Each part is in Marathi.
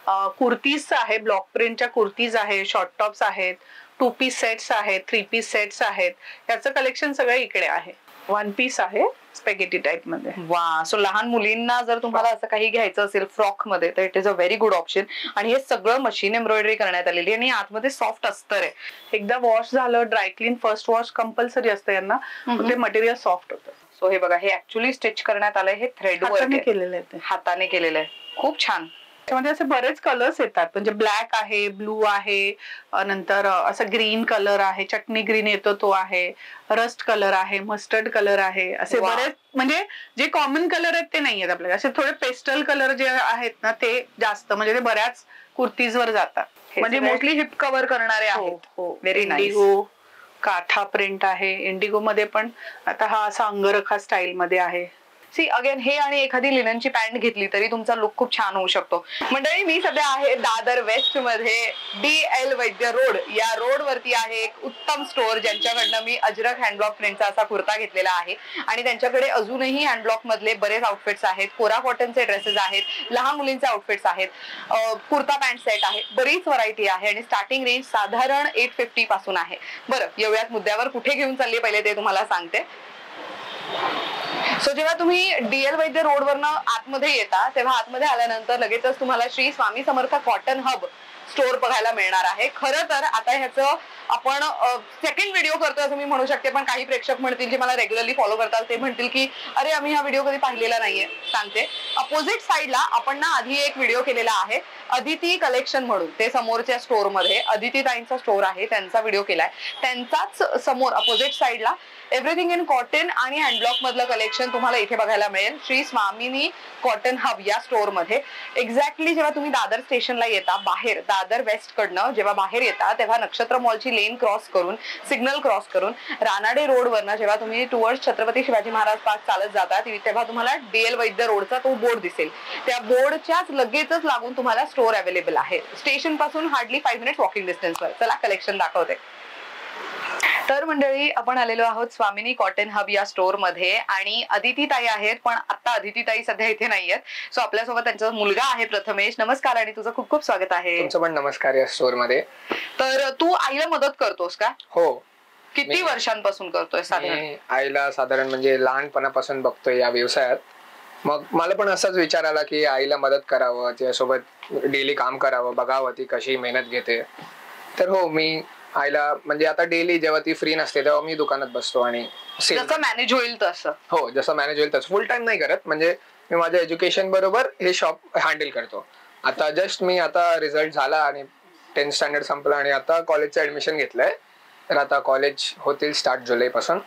कुर्तीज आहे, ब्लॉक प्रिंटच्या कुर्तीज आहे, शॉर्ट टॉप्स आहेत, 2 पीस सेट्स आहेत, 3 पीस सेट्स आहेत. याचं कलेक्शन सगळं इकडे आहे. 1 पीस आहे स्पॅगेटी टाइप मध्ये. वा, सो लहान मुलींना जर तुम्हाला असं काही घ्यायचं असेल फ्रॉक मध्ये तर it is a very good option. आणि हे सगळं मशीन एम्ब्रॉयडरी करण्यात आलेली आणि आतमध्ये सॉफ्ट अस्तर आहे. एकदा वॉश झालं, dry clean first wash compulsory असतं यांना, ते मटेरियल सॉफ्ट होतं. सो हे बघा, हे ऍक्च्युअली स्टिच करण्यात आलंय. हे थ्रेड वर्क केलेलं आहे, हाताने केलेलं आहे. खूप छान. त्यामध्ये असे बरेच कलर्स येतात, म्हणजे ब्लॅक आहे, ब्लू आहे, नंतर असं ग्रीन कलर आहे, चटणी ग्रीन येतो तो आहे, रस्ट कलर आहे, मस्टर्ड कलर आहे, असे बरेच. म्हणजे जे कॉमन कलर आहेत ते नाही आहेत आपल्याकडे. असे थोडे पेस्टल कलर जे आहेत ना ते जास्त, म्हणजे ते बऱ्याच कुर्तीज वर जातात. म्हणजे मोस्टली हिप कव्हर करणारे आहेत. Very nice. काठा प्रिंट आहे. इंडिगो मध्ये पण आता हा असा अंगरखा स्टाईल मध्ये आहे. सी अगेन, हे आणि एखादी लिननची पॅन्ट घेतली तरी तुमचा लुक खूप छान होऊ शकतो. मंडळी, मी सध्या आहे दादर वेस्ट मध्ये, DL वैद्य रोड या रोड वरती आहे एक उत्तम स्टोअर, ज्यांच्याकडनं मी अजरक हँडब्लॉक प्रिंटचा असा कुर्ता घेतलेला आहे. आणि त्यांच्याकडे अजूनही हँडब्लॉक मधले बरेच आउटफिट्स आहेत. कोरा कॉटनचे ड्रेसेस आहेत, लहान मुलींचे आउटफिट्स आहेत, कुर्ता पॅन्ट सेट आहे, बरीच व्हरायटी आहे. आणि स्टार्टिंग रेंज साधारण 850 पासून आहे. बरं, येऊयात मुद्द्यावर. कुठे घेऊन चालली पहिले ते तुम्हाला सांगते. सो जेव्हा तुम्ही DL वैद्य रोड वरनं आतमध्ये येता तेव्हा आतमध्ये आल्यानंतर लगेचच तुम्हाला Shri Swami Samarth cotton hub store बघायला मिळणार आहे. खरं तर आता ह्याचं आपण सेकंड व्हिडिओ करतोय असं मी म्हणू शकते, पण काही प्रेक्षक म्हणतील जे मला रेग्युलरली फॉलो करतात ते म्हणतील की अरे आम्ही हा व्हिडिओ कधी पाहिलेला नाहीये. सांगते, अपोजिट साइडला आपण ना आधी एक व्हिडिओ केलेला आहे अदिती कलेक्शन म्हणून. ते समोरच्या स्टोअर मध्ये अदिती ताईंचा स्टोअर आहे, त्यांचा व्हिडिओ केलाय. त्यांचाच समोर अपोजिट साइडला एव्हरीथिंग इन कॉटन आणि हँडब्लॉक मधलं कलेक्शन तुम्हाला इथे बघायला मिळेल, श्री स्वामिनी कॉटन हब या स्टोअर मध्ये. एक्झॅक्टली जेव्हा तुम्ही दादर स्टेशनला येता, बाहेर दादर वेस्ट कडनं जेव्हा बाहेर येता तेव्हा नक्षत्र मॉलची लेन क्रॉस करून, सिग्नल क्रॉस करून रानाडे रोड वरनं जेव्हा तुम्ही टुवर्ड्स छत्रपती शिवाजी महाराज पार्क चालत जाता तेव्हा तुम्हाला DL वैद्य रोडचा तो बोर्ड दिसेल. त्या बोर्डच्याच लगेचच लागून तुम्हाला स्टोअर अवेलेबल आहे. स्टेशन पासून हार्डली 5 मिनिट्स वॉकिंग डिस्टन्सवर. चला कलेक्शन दाखवते. तर मंडळी, आपण आलेलो आहोत स्वामिनी कॉटन हब या स्टोअर मध्ये आणि अदिती ताई आहेत, पण आता अदिती ताई सध्या इथे नाहीयेत. सो आपल्यासोबत त्यांचा मुलगा आहे प्रथमेश. नमस्कार आणि तुझं खूप खूप स्वागत आहे. तुमचं पण नमस्कार या स्टोअर मध्ये. तर तू आईला मदत करतोस का? हो. किती वर्षांपासून करतोय साधारण? आईला साधारण म्हणजे लहानपणापासून बघतोय या व्यवसायात. मग मला पण असाच विचार आला की आईला मदत करावं, तिच्यासोबत डेली काम करावं, बघावं ती कशी मेहनत घेते. तर हो, मी आईला म्हणजे आता डेली जेव्हा ती फ्री नसते तेव्हा मी दुकानात बसतो आणि जसं मॅनेज होईल तसं. हो, जसं मॅनेज होईल तसं. फुल टाइम नाही करत, म्हणजे मी माझ्या एज्युकेशन बरोबर हे शॉप हँडल करतो. आता जस्ट मी आता रिझल्ट झाला आणि 10th स्टँडर्ड संपला आणि आता कॉलेजचं ऍडमिशन घेतलंय. तर आता कॉलेज होतील स्टार्ट जुलैपासून.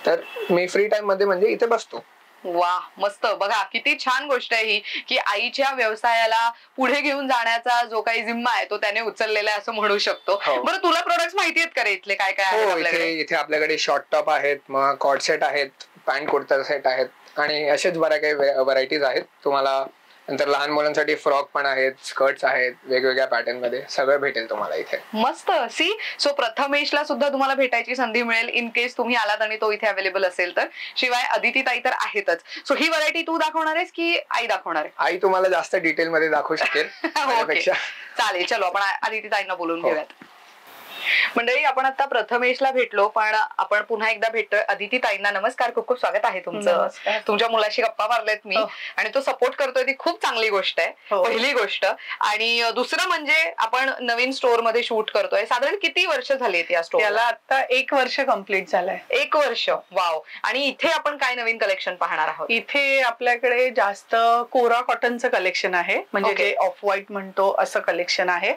तर मी फ्री टाइम मध्ये म्हणजे इथे बसतो. वा, मस्त. बघा किती छान गोष्ट आहे ही की आईच्या व्यवसायाला पुढे घेऊन जाण्याचा जो काही जिम्मा आहे तो त्याने उचललेला आहे असं म्हणू शकतो. बरं, तुला प्रोडक्ट्स माहिती आहेत का रे इथले काय काय आहे? इथे आपल्याकडे शॉर्ट टॉप आहेत, मग कॉट सेट आहेत, पॅन्ट कुर्ता सेट आहेत आणि असेच बऱ्या काही व्हरायटीज आहेत. तुम्हाला नंतर लहान मुलांसाठी फ्रॉक पण आहेत, स्कर्ट्स आहेत, वेगवेगळ्या पॅटर्न मध्ये सगळं भेटेल तुम्हाला इथे. मस्त. सी, सो प्रथमेशला सुद्धा तुम्हाला भेटायची संधी मिळेल इन केस तुम्ही आलात आणि तो इथे अवेलेबल असेल तर. शिवाय अदिती ताई तर आहेतच. सो ही व्हरायटी तू दाखवणार आहेस की आई दाखवणार आहे? आई तुम्हाला जास्त डिटेल मध्ये दाखवू शकेल. चालेल, चलो आपण अदिती ताईंना बोलून घेऊयात. मंडळी, आपण आता प्रथमेशला भेटलो, पण आपण पुन्हा एकदा भेटतोय अदिती ताईंना. नमस्कार, खूप खूप स्वागत आहे तुमचं. तुमच्या मुलाशी गप्पा मारलेत मी आणि तो सपोर्ट करतोय ती खूप चांगली गोष्ट आहे, पहिली गोष्ट. आणि दुसरं म्हणजे आपण नवीन स्टोअर मध्ये शूट करतोय. साधारण किती वर्ष झाली आहेत या स्टोअरला? त्याला आता 1 वर्ष कम्प्लीट झालंय. 1 वर्ष. वाव. आणि इथे आपण काय नवीन कलेक्शन पाहणार आहोत? इथे आपल्याकडे जास्त कोरा कॉटनचं कलेक्शन आहे, म्हणजे जे ऑफ व्हाईट म्हणतो असं कलेक्शन आहे.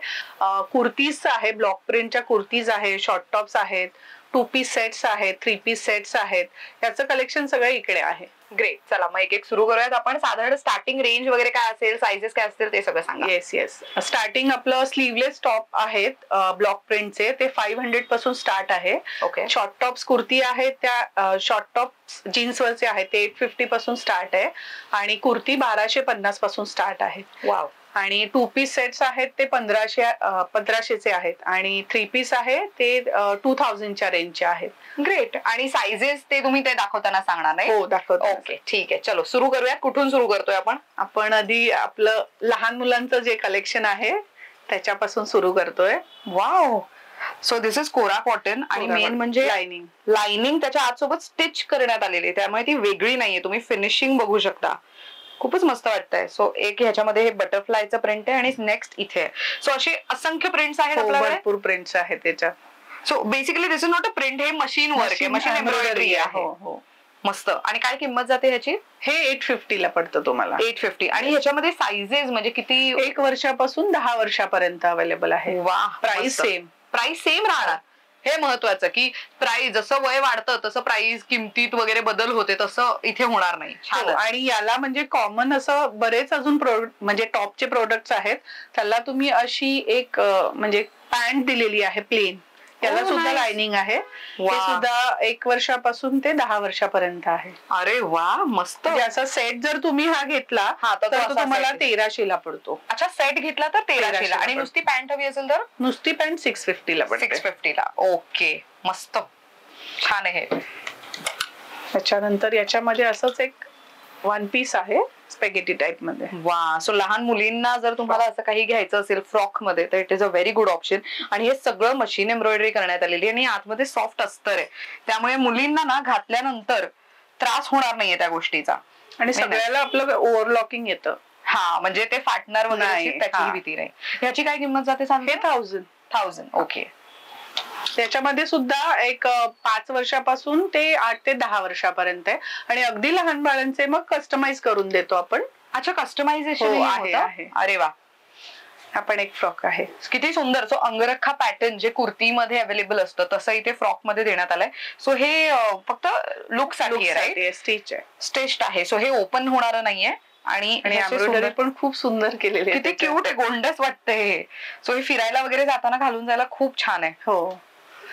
कुर्तीज आहे, ब्लॉक प्रिंटच्या कुर्तीज आहे, शॉर्ट टॉप्स आहेत, 2 पीस सेट्स आहेत, 3 पीस सेट्स आहेत. याचं कलेक्शन सगळं इकडे आहे. ग्रेट. चला मग एक एक सुरू करूयात आपण. साधारण स्टार्टिंग रेंज वगैरे काय असेल, साइजेस काय असतील ते सगळं सांगा. येस. स्टार्टिंग आपलं स्लीवलेस टॉप आहेत ब्लॉक प्रिंटचे, ते 500 पासून स्टार्ट आहे. ओके. शॉर्ट टॉप्स कुर्ती आहेत, त्या शॉर्ट टॉप जीन्स वरचे आहेत, ते 850 पासून स्टार्ट आहे. आणि कुर्ती 1250 पासून स्टार्ट आहे. वाव. आणि 2 पीस सेट्स आहेत ते 1500चे आहेत आणि 3 पीस आहे ते 2000च्या रेंजचे आहेत. ग्रेट. आणि साइजेस ते तुम्ही ते दाखवताना सांगणार नाही? हो, दाखवतो. ओके, ठीक आहे. चलो सुरू करूया. कुठून सुरू करतोय आपण? आपण आधी आपलं लहान मुलांचं जे कलेक्शन आहे त्याच्यापासून सुरू करतोय. वाव. सो दिस इज कोरा कॉटन आणि मेन म्हणजे लाइनिंग त्याच्या आत सोबत स्टिच करण्यात आलेली आहे, त्यामुळे ती वेगळी नाहीये. तुम्ही फिनिशिंग बघू शकता, खूपच मस्त वाटतंय. सो एक ह्याच्यामध्ये हे बटरफ्लायचं प्रिंट आहे आणि नेक्स्ट इथे आहे. सो असे असंख्य प्रिंट्स आहेत आपल्याकडे. भरपूर प्रिंट्स आहेत त्याच्यात. So basically this is not a print, हे मशीन वर्क आहे, मशीन एम्ब्रॉयडरी आहे. हो. मस्त. आणि काय किंमत जाते ह्याची? हे 850 ला पडतं तुम्हाला. 850. आणि ह्याच्यामध्ये साइजेस म्हणजे किती? 1 वर्षापासून 10 वर्षापर्यंत अवेलेबल आहे. वा. Price same. प्राइस सेम राहणार. हे महत्वाचं की प्राइस जसं वय वाढतं तसं प्राइस किमतीत वगैरे बदल होते, तसं इथे होणार नाही. आणि याला म्हणजे कॉमन असं बरेच अजून म्हणजे टॉपचे प्रोडक्ट्स आहेत, त्याला तुम्ही अशी एक म्हणजे पॅन्ट दिलेली आहे प्लेन. त्याला सुद्धा लाइनिंग आहे. हे सुद्धा 1 वर्षापासून ते 10 वर्षापर्यंत आहे. अरे वा, मस्त. असा सेट जर तुम्ही हा घेतला तर तो तुम्हाला 1300 ला पडतो. अच्छा, सेट घेतला तर 1300 ला. आणि नुसती पॅन्ट हवी असेल तर? नुसती पॅन्ट 650 ला पडते. 650 ला. ओके, मस्त, छान आहे. त्याच्यानंतर याच्यामध्ये असंच एक 1 पीस आहे स्पॅगेटी टाइप मध्ये. वा. सो लहान मुलींना जर तुम्हाला असं काही घ्यायचं असेल फ्रॉक मध्ये तर it is a very good option. आणि हे सगळं मशीन एम्ब्रॉयडरी करण्यात आलेली आणि आतमध्ये सॉफ्ट अस्तर आहे, त्यामुळे मुलींना ना घातल्यानंतर त्रास होणार नाहीये त्या गोष्टीचा. आणि सगळ्याला आपलं ओव्हरलॉकिंग येतं. हा, म्हणजे ते फाटणार वगैरे त्याची भीती नाही. ह्याची काय किंमत जाते? हे 1000. ओके. त्याच्यामध्ये सुद्धा एक 5 वर्षापासून ते 8 ते 10 वर्षापर्यंत आहे. आणि अगदी लहान बाळांचे मग कस्टमाइज करून देतो आपण. अच्छा, कस्टमायझेशन आहे. अरे वा. हा पण एक फ्रॉक आहे. किती सुंदर. सो अंगरखा पॅटर्न जे कुर्तीमध्ये अवेलेबल असतं तसं इथे फ्रॉक मध्ये देण्यात आलंय. सो हे फक्त लुक साठी स्टिच आहे, स्टिच्ड आहे. सो हे ओपन होणार नाहीये. आणि एम्ब्रॉयडरी पण खूप सुंदर केलेली आहे. किती क्यूट आहे, गोंडस वाटतंय हे. सो हे फिरायला वगैरे जाताना घालून जायला खूप छान आहे. हो.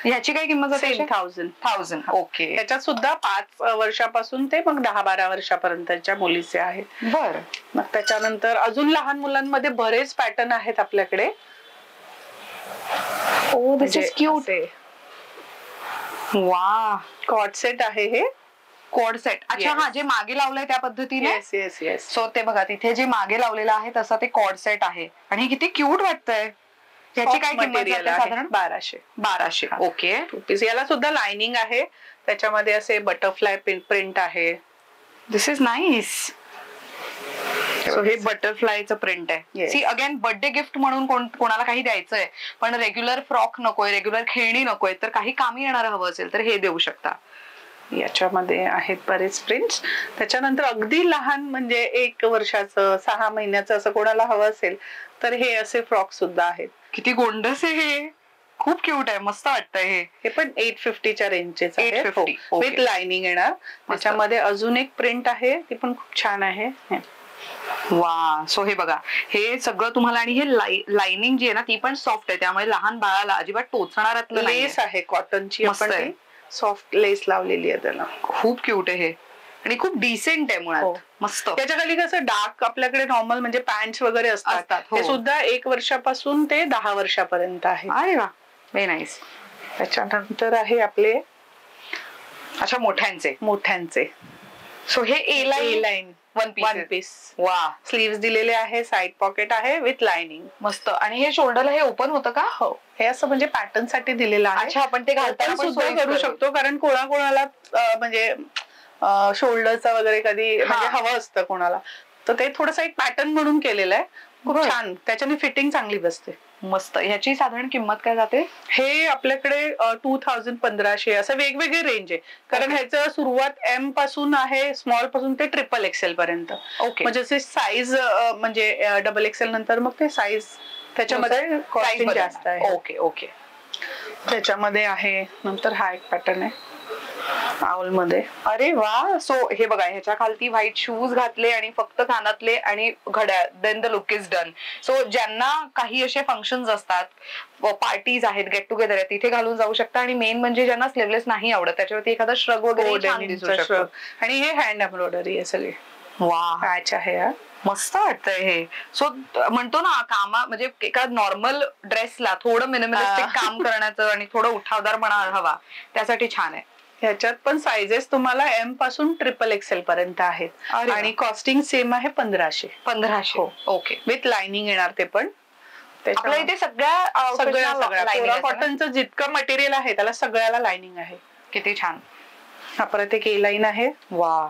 ह्याची काय किंमत जाते? 1000. ओके. त्याच्यात सुद्धा 5 वर्षापासून ते मग 10-12 वर्षापर्यंतच्या मुलीचे आहेत. बर. मग त्याच्यानंतर अजून लहान मुलांमध्ये बरेच पॅटर्न आहेत आपल्याकडे. Oh, this is cute. वा. कॉर्ड सेट आहे हे. Cord set. अच्छा, हा, जे मागे लावलंय त्या पद्धतीने. येस. सो ते बघा, तिथे जे मागे लावलेलं आहे तसं ते कॉर्ड सेट आहे. आणि किती क्यूट वाटतंय. ह्याची काय किंमत जाते? साधारण 1200. ओके. याला सुद्धा लाइनिंग आहे. त्याच्यामध्ये असे बटरफ्लाय प्रिंट आहे. दिस इज नाईस. सो हे बटरफ्लायचं प्रिंट आहे. सी अगेन, बर्थडे गिफ्ट म्हणून कोणाला काही द्यायचंय पण रेग्युलर फ्रॉक नकोय, रेग्युलर खेळणी नकोय, तर काही कामी येणारं हवं असेल तर हे देऊ शकता. याच्यामध्ये आहेत बरेच प्रिंट्स. त्याच्यानंतर अगदी लहान म्हणजे 1 वर्षाचं 6 महिन्याचं असं कोणाला हवं असेल तर हे असे फ्रॉक सुद्धा आहेत. किती गोंडस आहे हे, खूप क्यूट आहे, मस्त वाटतंय. हे पण 850च्या रेंजचेच आहे. विथ लाइनिंग येणार. त्याच्यामध्ये अजून एक प्रिंट आहे, ती पण खूप छान आहे. वा. सो हे बघा, हे सगळं तुम्हाला. आणि हे लाइनिंग जी आहे ना ती पण सॉफ्ट आहे, त्यामुळे लहान बाळाला अजिबात टोचणाऱ्यातलं लेस आहे कॉटनची. आपण सॉफ्ट लेस लावलेली आहे त्याला. खूप क्यूट आहे हे आणि खूप डिसेंट आहे मुळात. मस्त. त्याच्या खाली कसं डार्क आपल्याकडे नॉर्मल म्हणजे पॅन्ट वगैरे असतात. हे सुद्धा 1 वर्षापासून ते 10 वर्षापर्यंत आहे. अरे वा, व्हेरी नाईस. त्याच्यानंतर आहे आपले अच्छा मोठ्यांचे. सो हे ए लाईन 1 पीस. वा. स्लीव्स दिलेले आहे, साइड पॉकेट आहे विथ लाइनिंग. मस्त. आणि हे शोल्डरला हे ओपन होतं का? हो. हे असं म्हणजे पॅटर्न साठी दिलेलं आहे. अच्छा, आपण ते घालताना सुद्धा करू शकतो, कारण कोणाकोणाला म्हणजे शोल्डरचा वगैरे कधी म्हणजे हवं असतं कोणाला, तर ते थोडंसं एक पॅटर्न म्हणून केलेलं आहे. खूप छान. त्याच्याने फिटिंग चांगली बसते. मस्त. ह्याची साधारण किंमत काय जाते? हे आपल्याकडे 2000 1500 असं वेगवेगळे रेंज आहे. कारण ह्याचं सुरुवात M पासून आहे, स्मॉल पासून ते XXL पर्यंत. ओके. म्हणजे जसे साईज म्हणजे XXL नंतर मग ते साईज त्याच्यामध्ये कॉस्टिंग जास्त आहे. ओके. त्याच्यामध्ये आहे नंतर हा एक पॅटर्न आहे आउल मध्ये. अरे वा. सो हे बघा, ह्याच्या खालती व्हाईट शूज घातले आणि फक्त कानातले आणि घड्याळ, then the look is done. So ज्यांना काही असे फंक्शन्स असतात, पार्टीज आहेत, गेट टुगेदर आहे, तिथे घालून जाऊ शकता. आणि मेन म्हणजे ज्यांना स्लीवलेस नाही आवडत त्याच्यावरती एखादा श्रग वगैरे छान दिसू शकतो. आणि हे हँड एम्ब्रॉयडरी आहे सगळे. वा. पॅच आहे. मस्त वाटतंय हे. सो म्हणतो ना कामा म्हणजे एका नॉर्मल ड्रेसला थोडं मिनिमलिस्टिक काम करण्याचं आणि थोडं उठावदारपणा हवा, त्यासाठी छान आहे. ह्याच्यात पण सायझेस तुम्हाला एम पासून XXL पर्यंत आहेत आणि कॉस्टिंग सेम आहे 1500. ओके. विथ लाइनिंग येणार ते पण. आपल्या इथे सगळ्या कॉटनचं जितकं मटेरियल आहे त्याला सगळ्याला लाइनिंग आहे. किती छान. हा परत एक ए लाईन आहे. वा.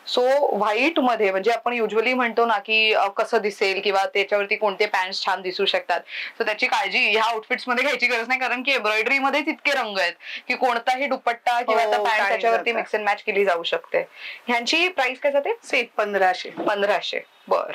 सो व्हाईट मध्ये म्हणजे आपण युजली म्हणतो ना की कसं दिसेल किंवा त्याच्यावरती कोणते पॅन्ट छान दिसू शकतात, तर त्याची काळजी ह्या आउटफिट्स मध्ये घ्यायची गरज नाही, कारण की एम्ब्रॉयडरी मध्ये इतके रंग आहेत की कोणताही दुपट्टा किंवा पॅन्ट त्याच्यावरती मिक्स अँड मॅच केली जाऊ शकते. ह्यांची प्राइस काय जाते? सेट 1500. बर.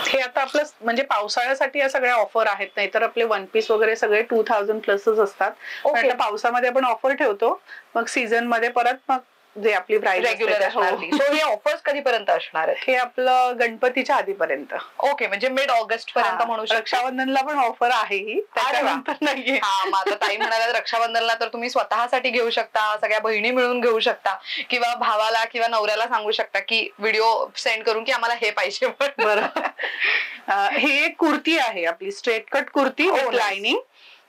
हे आता आपलं म्हणजे पावसाळ्यासाठी या सगळ्या ऑफर आहेत, नाही तर आपले 1 पीस वगैरे सगळे 2000 प्लसच असतात. पण पावसामध्ये आपण ऑफर ठेवतो, मग सीझन मध्ये परत मग जे आपली प्राइस रेग्युलर असणार. सो हे ऑफर्स कधीपर्यंत असणार आहेत? हे आपलं गणपतीच्या आधीपर्यंत. ओके, म्हणजे मिड ऑगस्ट पर्यंत म्हणू शकतो. रक्षाबंधनला पण ऑफर आहे ही, त्याच्यानंतर नाहीये. हा, माझा ताई म्हणाला रक्षाबंधनला तर तुम्ही स्वतःसाठी घेऊ शकता, सगळ्या बहिणी मिळून घेऊ शकता, किंवा भावाला किंवा नवऱ्याला सांगू शकता की व्हिडिओ सेंड करून की आम्हाला हे पाहिजे. बरं. ही एक कुर्ती आहे आपली, straight cut kurti with lining,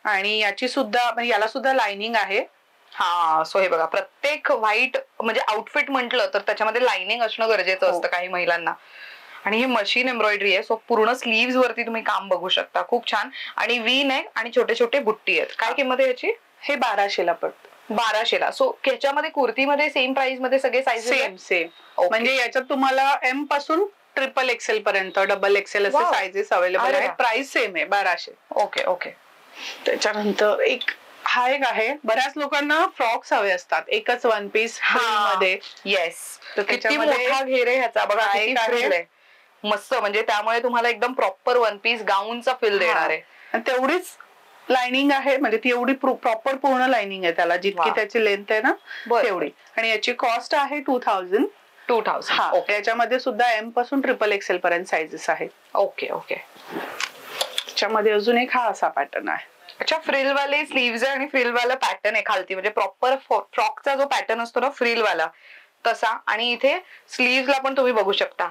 आणि याची सुद्धा म्हणजे याला सुद्धा लाइनिंग आहे. हा. सो हे बघा, प्रत्येक व्हाईट म्हणजे आउटफिट म्हटलं तर त्याच्यामध्ये लाइनिंग असणं गरजेचं असतं काही महिलांना. आणि ही मशीन एम्ब्रॉयडरी आहे, सो पूर्ण स्लीव्स वरती तुम्ही काम बघू शकता. खूप छान. आणि वी नेक आणि छोटे छोटे बुट्टी आहेत. काय किंमत आहे याची? हे 1200ला पडतं. 1200ला. सो ह्याच्यामध्ये कुर्तीमध्ये सेम प्राइस मध्ये सगळे साईज सेम. म्हणजे याच्यात तुम्हाला एम पासून XXL पर्यंत, XXL असे साईजेस अवेलेबल आहेत. प्राइस सेम आहे 1200. ओके. त्याच्यानंतर हा एक आहे, बऱ्याच लोकांना फ्रॉक्स हवे असतात एकच 1 पीस मध्ये. येस. किती मोठा घेर आहे ह्याचा बघा, किती फ्रिल आहे. मस्त. म्हणजे त्यामुळे तुम्हाला एकदम प्रॉपर 1 पीस गाऊनचा फील देणार आहे. आणि तेवढीच लाइनिंग आहे, म्हणजे ती एवढी प्रॉपर पूर्ण लाइनिंग आहे त्याला, जितकी त्याची लेंथ आहे ना तेवढी. आणि याची कॉस्ट आहे 2000. हा. याच्यामध्ये सुद्धा एम पासून XXL पर्यंत साइजेस आहेत. ओके. त्याच्यामध्ये अजून एक हा असा पॅटर्न आहे. अच्छा, फ्रिल वाले स्लीव्स आहे आणि फ्रिल वाला पॅटर्न आहे खालती, म्हणजे प्रॉपर फ्रॉकचा जो पॅटर्न असतो ना फ्रिल वाला तसा. आणि इथे स्लीव्सला पण तुम्ही बघू शकता,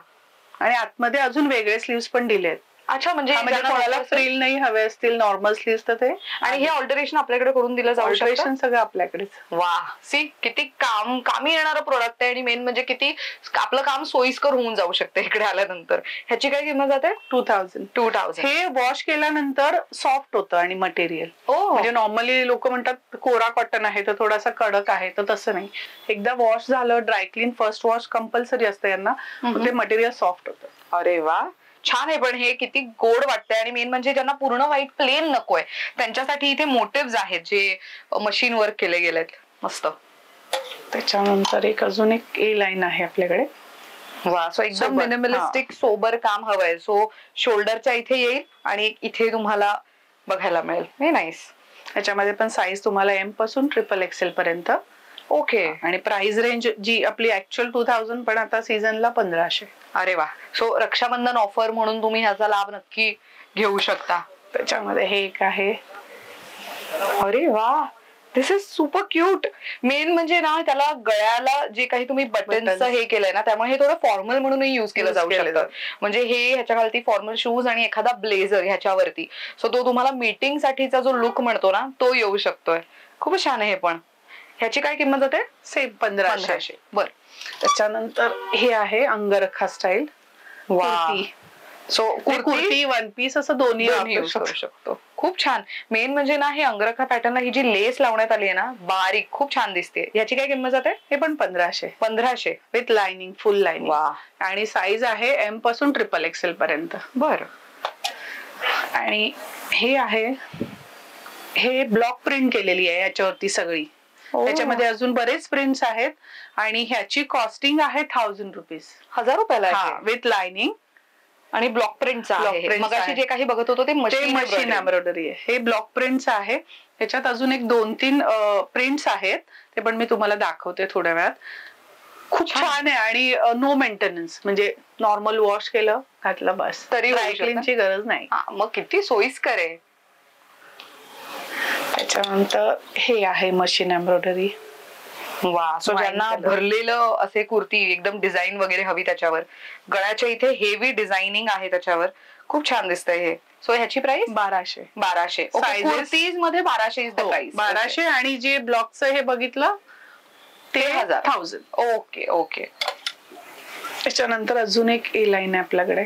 आणि आतमध्ये अजून वेगळे स्लीव्स पण दिलेत. अच्छा, म्हणजे कोणाला फ्रिल नाही हवे असतील, नॉर्मल स्लीव्स तर ते. आणि हे ऑल्टरेशन आपल्याकडे करून दिलं जाऊ शकतं. सगळं आपल्याकडेच. वा. सी, किती कामी येणारं प्रोडक्ट आहे. आणि मेन म्हणजे किती आपलं काम सोयीस्कर होऊन जाऊ शकतं इकडे आल्यानंतर. ह्याची काय किंमत जाते? 2000. हे वॉश केल्यानंतर सॉफ्ट होतं आणि मटेरियल. म्हणजे नॉर्मली लोक म्हणतात कोरा कॉटन आहे तर थोडासा कडक आहे, तर तसं नाही. एकदा वॉश झालं, ड्रायक्लीन फर्स्ट वॉश कंपल्सरी असतं यांना, ते मटेरियल सॉफ्ट होतं. अरे वा, छान आहे. पण हे किती गोड वाटतंय. आणि मेन म्हणजे ज्यांना पूर्ण व्हाईट प्लेन नकोय त्यांच्यासाठी इथे मोटिव्स आहेत जे मशीन वर्क केले गेलेत. मस्त. त्याच्यानंतर अजून एक ए लाईन आहे आपल्याकडे. वा. सो एकदम मिनिमलिस्टिक सोबर काम हवंय. सो शोल्डरच्या इथे येईल आणि इथे तुम्हाला बघायला मिळेल. Very nice. याच्यामध्ये पण साईज तुम्हाला एम पासून XXL पर्यंत. ओके. आणि प्राइस रेंज जी आपली ऍक्च्युअल 2000, पण आता सीझनला 1500. अरे वा. सो रक्षाबंधन ऑफर म्हणून तुम्ही ह्याचा लाभ नक्की घेऊ शकता. त्याच्यामध्ये हे एक आहे. अरे वा, दिस इज सुपर क्यूट. मेन म्हणजे ना त्याला गळ्याला जे काही तुम्ही बटन्स हे केलंय ना, त्यामुळे हे थोडं फॉर्मल म्हणूनही युज केलं जाऊ शकतं. म्हणजे हे ह्याच्या खालती फॉर्मल शूज आणि एखादा ब्लेझर ह्याच्यावरती, सो तो तुम्हाला मीटिंग साठीचा जो लुक म्हणतो ना तो येऊ शकतोय. खूप छान आहे हे पण. ह्याची काय किंमत जाते? सेम 1500. बर. त्याच्यानंतर हे आहे अंगरखा स्टाईल. वा. सो कुर्ती 1 पीस असं दोन्ही यूज करू शकतो. खूप छान. मेन म्हणजे ना हे अंगरखा पॅटर्नला ही जी लेस लावण्यात आली आहे ना बारीक, खूप छान दिसते. ह्याची काय किंमत जाते? हे पण 1500 विथ लाइनिंग, फुल लाइनिंग. वा. आणि साईज आहे एम पासून XXL पर्यंत. बर. आणि हे आहे, हे ब्लॉक प्रिंट केलेली आहे याच्यावरती सगळी. त्याच्यामध्ये अजून बरेच प्रिंट्स आहेत आणि ह्याची कॉस्टिंग आहे 1000 रुपीज. 1000 रुपयाला विथ लाइनिंग आणि ब्लॉक प्रिंटचा आहे. मगाशी जे काही बघत होतो ते मशीन एम्ब्रॉयडरी आहे. हे ब्लॉक प्रिंट्स आहे. त्याच्यात अजून एक 2-3 प्रिंट्स आहेत, ते पण मी तुम्हाला दाखवते थोड्या वेळात. खूप छान आहे. आणि नो मेंटेनन्स, म्हणजे नॉर्मल वॉश केलं घातलं बस, तरी ड्रायक्लीनची गरज नाही. मग किती सोयीस्कर आहे. त्याच्यानंतर हे आहे मशीन एम्ब्रॉयडरी. वा. सो Wine ज्यांना color. भरलेलं असे कुर्ती एकदम डिझाईन वगैरे हवी त्याच्यावर, गळ्याच्या इथे हेवी डिझायनिंग आहे त्याच्यावर, खूप छान दिसतंय हे. सो ह्याची प्राइस 1200. 1200. Sizes? कुर्तीज मध्ये 1200 इज द प्राइस. 1200 आणि जे ब्लॉकचं हे बघितलं ते 1000. Okay okay. त्याच्यानंतर अजून एक ए लाईन आहे आपल्याकडे.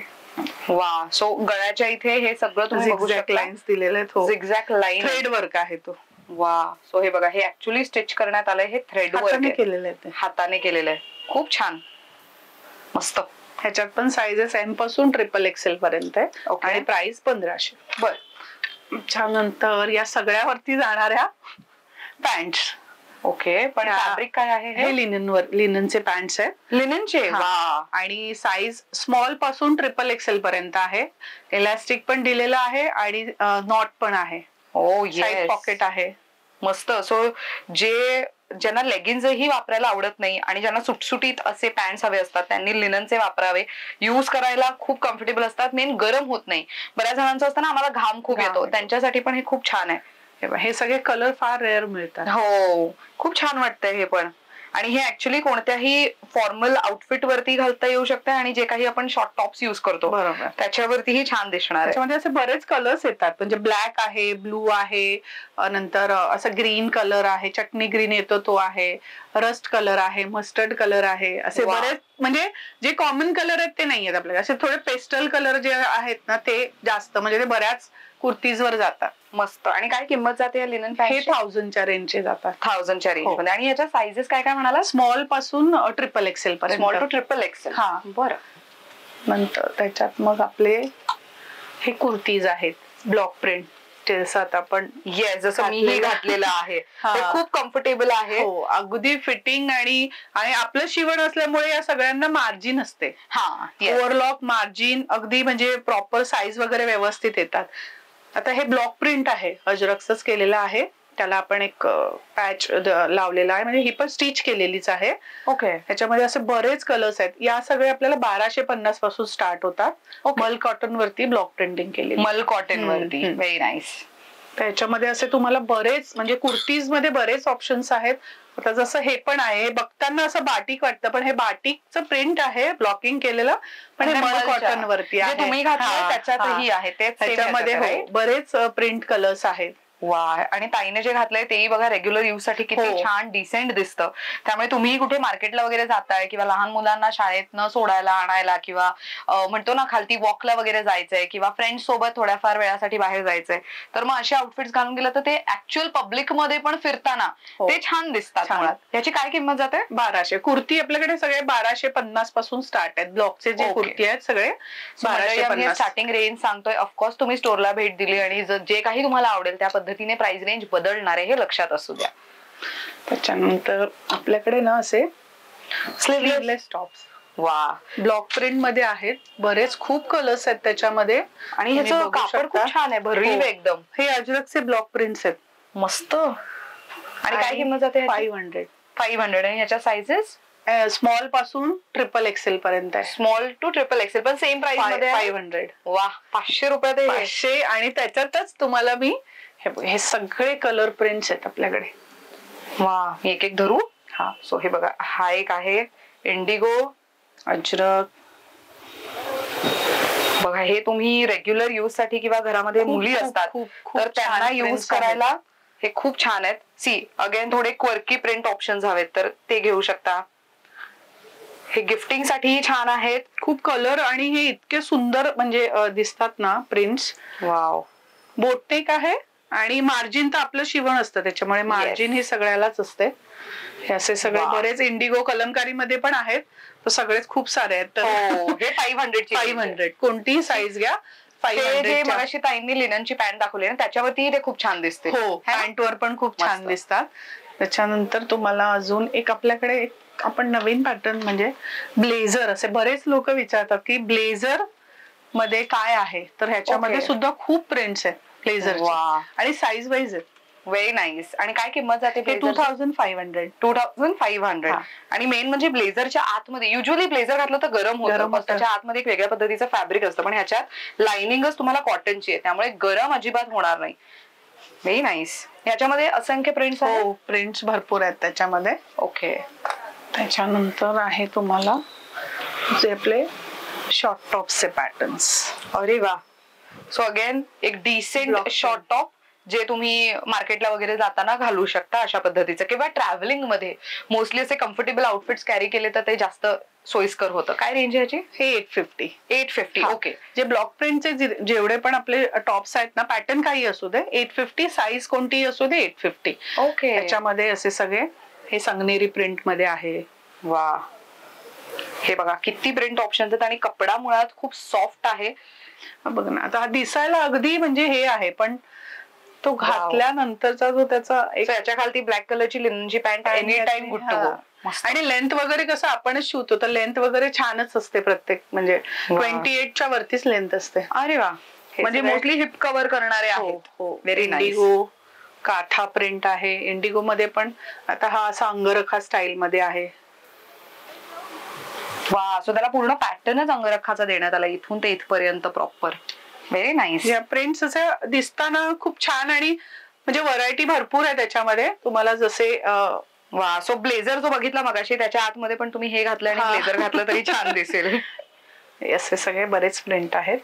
वा. सो गळ्याच्या इथे हे सगळं तुम्ही बघू झिगझॅग शकता. लाईन्स दिलेले आहेत. हो, झिगझॅग लाईन. थ्रेड वर्क आहे तो. वा. सो हे बघा, हे ऍक्च्युअली स्टिच करण्यात आलंय. हे थ्रेड वर्क हाताने आहे, केलेले आहे ते. हाताने केलेलं आहे. खूप छान, मस्त. ह्याच्यात पण साइजेस एम पासून XXL पर्यंत आहे. Okay. आणि प्राइस 1500. बर. त्यानंतर या सगळ्यावरती जाणाऱ्या पॅन्ट. ओके. पण फॅब्रिक काय आहे हे लिननचे पॅन्ट्स आहेत. लिननचे. हा. वा. आणि साईज स्मॉल पासून XXL पर्यंत आहे. इलास्टिक पण दिलेलं आहे आणि नॉट पण आहे. ओ साईड पॉकेट आहे. मस्त. सो ज्यांना लेगिन्सही वापरायला आवडत नाही आणि ज्यांना सुटसुटीत असे पॅन्ट्स हवे असतात त्यांनी लिननचे वापरावे. युज करायला खूप कम्फर्टेबल असतात. मेन गरम होत नाही. बऱ्याच जणांचं असतं ना, आम्हाला घाम खूप येतो, त्यांच्यासाठी पण हे खूप छान आहे. हे सगळे कलर फार रेअर मिळतात. हो, खूप छान वाटतंय हे पण. आणि हे ऍक्च्युली कोणत्याही फॉर्मल आउटफिट वरती घालता येऊ शकते आणि जे काही आपण शॉर्ट टॉप्स युज करतो बरोबर, त्याच्यावरतीही छान दिसणार आहे. त्याच्यामध्ये असे बरेच कलर्स येतात. म्हणजे ब्लॅक आहे, ब्लू आहे, नंतर असं ग्रीन कलर आहे, चटणी ग्रीन येतो तो आहे, रस्ट कलर आहे, मस्टर्ड कलर आहे. असे बरेच, म्हणजे जे कॉमन कलर आहेत ते नाही आहेत आपल्याकडे. असे थोडे पेस्टल कलर जे आहेत ना ते जास्त, म्हणजे ते बऱ्याच कुर्तीज वर जातात. मस्त. आणि काय किंमत जाते या लिनन हे 1000च्या रेंजचे जातात. 1000च्या रेंज मध्ये. आणि याच्या साइजेस काय काय म्हणाला? स्मॉल पासून XXL पर्यंत. Small to XXL. हा, बरं. नंतर त्याच्यात मग आपले हे कुर्तीज आहेत ब्लॉक प्रिंट. जसं आता आपण जसं मी घातलेलं आहे ते खूप कम्फर्टेबल आहे. हो, अगदी फिटिंग आणि आपलं शिवण असल्यामुळे या सगळ्यांना मार्जिन असते. ओव्हरलॉक मार्जिन अगदी, म्हणजे प्रॉपर साईज वगैरे व्यवस्थित येतात. आता हे ब्लॉक प्रिंट आहे, अजरकच केलेलं आहे. त्याला आपण एक पॅच लावलेला आहे, म्हणजे ही पण स्टिच केलेलीच आहे. ओके. ह्याच्यामध्ये असे बरेच कलर्स आहेत. या सगळे आपल्याला 1250 पासून स्टार्ट होतात. मल कॉटन वरती ब्लॉक प्रिंटिंग केली. मल कॉटन वरती. Very nice. त्याच्यामध्ये असे तुम्हाला बरेच, म्हणजे कुर्तीज मध्ये बरेच ऑप्शन्स आहेत. आता जसं हे पण आहे, बघताना असं बाटिक वाटतं, पण हे बाटिकचं प्रिंट आहे, ब्लॉकिंग केलेलं, पण हे मल कॉटन वरती आहे. तुम्ही घातलं त्याच्यातही आहे. त्याच्यामध्ये बरेच प्रिंट कलर्स आहेत. वा. आणि ताईने जे घातलंय तेही बघा रेग्युलर यूज साठी किती छान डिसेंट दिसतं. त्यामुळे तुम्ही कुठे मार्केटला वगैरे जाताय किंवा लहान मुलांना शाळेत न सोडायला आणायला किंवा म्हणतो ना खालती वॉकला वगैरे जायचंय किंवा फ्रेंड्स सोबत थोड्याफार वेळासाठी बाहेर जायचंय, तर मग असे आउटफिट्स घालून गेलं तर ते ऍक्च्युअल पब्लिक मध्ये पण फिरताना ते छान दिसतात. मुळात याची काय किंमत जाते? 1200. कुर्ती आपल्याकडे सगळे 1250 पासून स्टार्ट आहेत. ब्लॉकचे जे कुर्ती आहेत सगळे 1250 स्टार्टिंग रेंज सांगतोय. ऑफकोर्स तुम्ही स्टोरला भेट दिली आणि जे काही तुम्हाला आवडेल त्या पद्धतीने प्राइस रेंज बदलणार आहे, हे लक्षात असू द्या. त्याच्यानंतर आपल्याकडे ना असे स्लीवलेस टॉप्स. वा. ब्लॉक प्रिंट मध्ये आहेत. बरेच खूप कलर्स आहेत त्याच्यामध्ये. आणि ह्याचं कापड खूप छान आहे, भरलेलं एकदम. हे अजरकचे ब्लॉक प्रिंट्स आहेत. मस्त. आणि काय किंमत जाते? 500. 500. आणि ह्याच्या साइजेस स्मॉल पासून XXL पर्यंत आहे. स्मॉल टू XXL पण सेम प्राइस मध्ये 500. वा. 500 रुपयात 500. आणि त्याच्यातच तुम्हाला मी हे सगळे कलर प्रिंट्स आहेत आपल्याकडे. वा. मी एक एक धरू. हा. सो हे बघा, हा एक आहे इंडिगो अजरक. बघा, हे तुम्ही रेग्युलर यूज साठी किंवा घरामध्ये मुली असतात तर त्यांना यूज करायला हे खूप छान आहेत. सी अगेन थोडे क्वर्की प्रिंट ऑप्शन्स हवेत तर ते घेऊ शकता. हे गिफ्टिंग साठी छान आहेत. खूप कलर आणि हे इतके सुंदर म्हणजे दिसतात ना प्रिंट्स. वाव. बोटनेक आहे आणि मार्जिन तर आपलं शिवण असतं त्याच्यामुळे मार्जिन हे सगळ्यालाच असते. हे असे सगळे बरेच इंडिगो कलमकारी मध्ये पण आहेत. तर सगळेच खूप सारे आहेत. हे 500. कोणतीही साईज घ्या. 500. मगाशी ताईंनी लिननची पॅन्ट दाखवली ना त्याच्यावरती ते खूप छान दिसते. हो, पॅन्ट वर पण खूप छान दिसतात. त्याच्यानंतर तुम्हाला अजून एक आपल्याकडे आपण नवीन पॅटर्न म्हणजे ब्लेझर. असे बरेच लोक विचारतात की ब्लेझर मध्ये काय आहे, तर ह्याच्यामध्ये सुद्धा खूप प्रिंट्स आहेत ब्लेझर आणि साईज वाईज आहेत. Very nice. आणि काय किंमत जाते? 2500. 2500. आणि मेन म्हणजे ब्लेझरच्या आतमध्ये युजली ब्लेझर घातलं तर गरम होतं, त्याच्या आतमध्ये एक वेगळ्या पद्धतीचं फॅब्रिक असतं, पण ह्याच्यात लाइनिंगच तुम्हाला कॉटनची आहे त्यामुळे गरम अजिबात होणार नाही. Very nice. याच्यामध्ये असंख्य प्रिंट्स आहेत. हो, प्रिंट्स भरपूर आहेत त्याच्यामध्ये. ओके. त्याच्यानंतर आहे तुम्हाला जे आपले शॉर्ट टॉप्सचे पॅटर्न्स. अरे वा. सो अगेन एक डिसेंट शॉर्ट टॉप जे तुम्ही मार्केटला वगैरे जाताना घालू शकता अशा पद्धतीचं, किंवा ट्रॅव्हलिंग मध्ये मोस्टली असे कम्फर्टेबल आउटफिट्स कॅरी केले तर ते जास्त सोयीस्कर होतं. काय रेंज आहे याची? हे 850. 850. ओके. जे ब्लॉक प्रिंटचे जेवढे पण आपले टॉप्स आहेत ना, पॅटर्न काही असू दे 850, साईज कोणतीही असू दे 850. ओके. त्याच्यामध्ये असे सगळे हे संगनेरी प्रिंट मध्ये आहे. वा. हे बघा किती प्रिंट ऑप्शन आहेत आणि कपडा मुळात खूप सॉफ्ट आहे. बघ ना, आता हा दिसायला अगदी म्हणजे हे आहे, पण तो घातल्यानंतरचा जो त्याचा एक याच्या खाली ब्लॅक कलरची लिननची pant any time good to go. आणि लेंथ वगैरे कसं आपणच शिवतो तर लेंथ वगैरे छानच असते प्रत्येक, म्हणजे 28च्या वरतीच लेंथ असते. अरे वा. म्हणजे मोस्टली हिप कव्हर करणारे आहेत. Very nice. इंडिगो काठा प्रिंट आहे. इंडिगो मध्ये पण आता हा असा अंगरखा स्टाईल मध्ये आहे. वा. सो त्याला पूर्ण पॅटर्नच अंगरखाचा देण्यात आला इथून ते इथपर्यंत प्रॉपर. Very nice. या प्रिंट्स असे दिसताना खूप छान आणि म्हणजे व्हरायटी भरपूर आहे त्याच्यामध्ये. तुम्हाला जसे वा. सो ब्लेझर जो बघितला मगाशी त्याच्या आतमध्ये पण तुम्ही हे घातलं आणि ब्लेझर घातलं तरी छान दिसेल. असे सगळे बरेच प्रिंट आहेत.